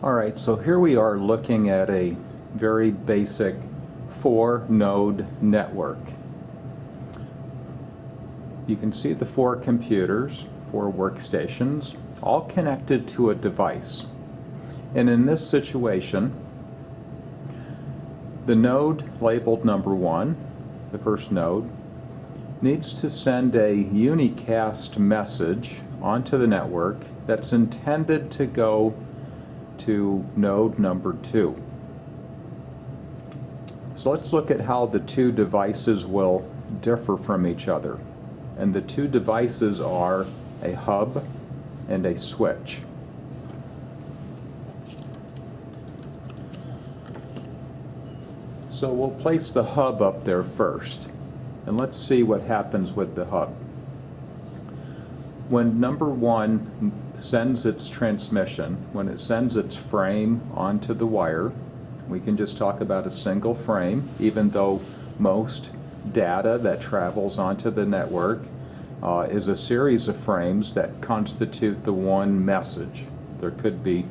All right, so here we are looking at a very basic 4-node network. You can see the 4 computers, 4 workstations, all connected to a device. And in this situation, the node labeled number 1, the first node, needs to send a unicast message onto the network that's intended to go to node number 2. So let's look at how the 2 devices will differ from each other. And the 2 devices are a hub and a switch. So we'll place the hub up there first, and let's see what happens with the hub. When number 1 sends its transmission, when it sends its frame onto the wire, we can just talk about a single frame, even though most data that travels onto the network is a series of frames that constitute the one message. There could be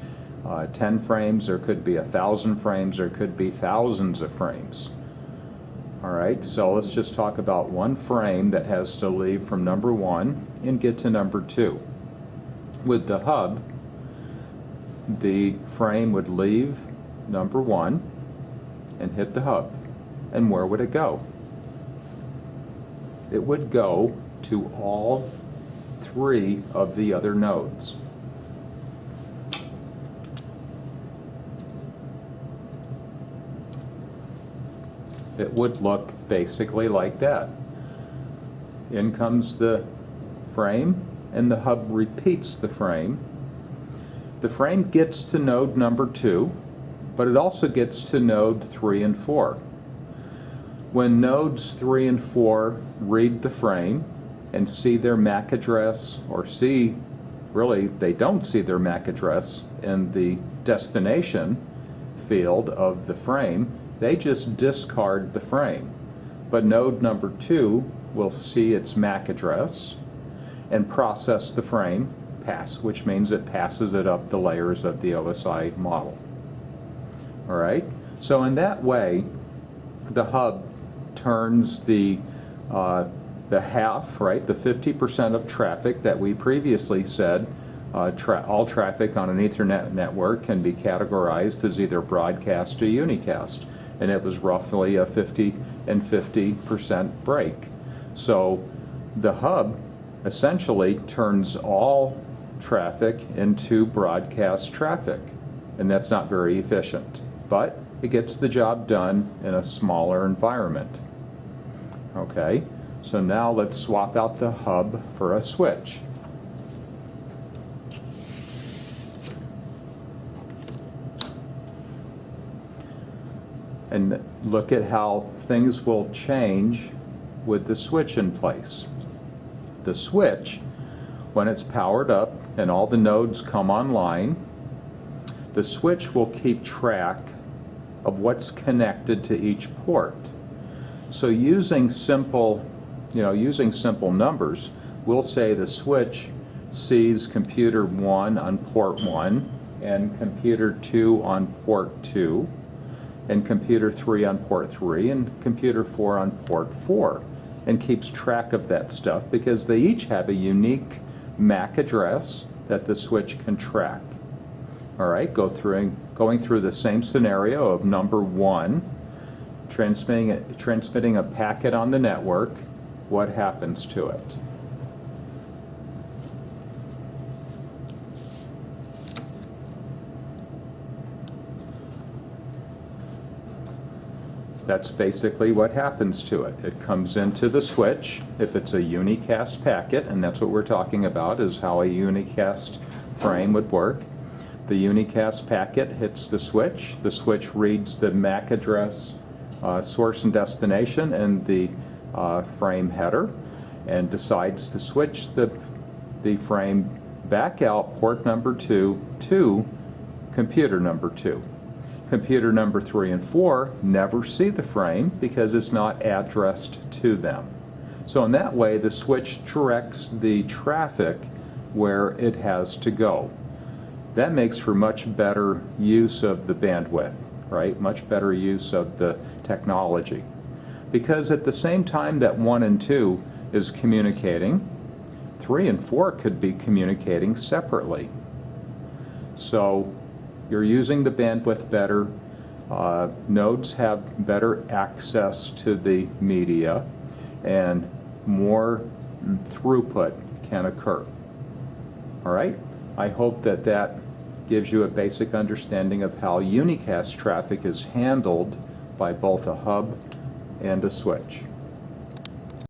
10 frames, there could be 1,000 frames, there could be thousands of frames. All right, so let's just talk about one frame that has to leave from number 1 and get to number 2. With the hub, the frame would leave number 1 and hit the hub. And where would it go? It would go to all 3 of the other nodes. It would look basically like that. In comes the frame, and the hub repeats the frame. The frame gets to node number 2, but it also gets to node 3 and 4. When nodes 3 and 4 read the frame and see their MAC address, or really they don't see their MAC address in the destination field of the frame, they just discard the frame. But node number 2 will see its MAC address and process the frame, which means it passes it up the layers of the OSI model. All right, so in that way, the hub turns the half, right, the 50% of traffic that we previously said all traffic on an Ethernet network can be categorized as either broadcast or unicast. And it was roughly a 50 and 50% break. So the hub essentially turns all traffic into broadcast traffic, and that's not very efficient, but it gets the job done in a smaller environment. Okay, so now let's swap out the hub for a switch. And look at how things will change with the switch in place. The switch, when it's powered up and all the nodes come online, the switch will keep track of what's connected to each port. So using simple numbers, we'll say the switch sees computer 1 on port 1 and computer 2 on port 2. And computer 3 on port 3 and computer 4 on port 4, and keeps track of that stuff because they each have a unique MAC address that the switch can track. All right, going through the same scenario of number 1, transmitting a packet on the network. What happens to it? That's basically what happens to it. It comes into the switch, if it's a unicast packet, and that's what we're talking about, is how a unicast frame would work. The unicast packet hits the switch reads the MAC address, source and destination, and the frame header, and decides to switch the frame back out port number 2 to computer number 2. Computer number 3 and 4 never see the frame because it's not addressed to them. So in that way, the switch directs the traffic where it has to go. That makes for much better use of the bandwidth, right? Much better use of the technology. Because at the same time that 1 and 2 is communicating, 3 and 4 could be communicating separately. So you're using the bandwidth better. Nodes have better access to the media, and more throughput can occur. All right? I hope that that gives you a basic understanding of how unicast traffic is handled by both a hub and a switch.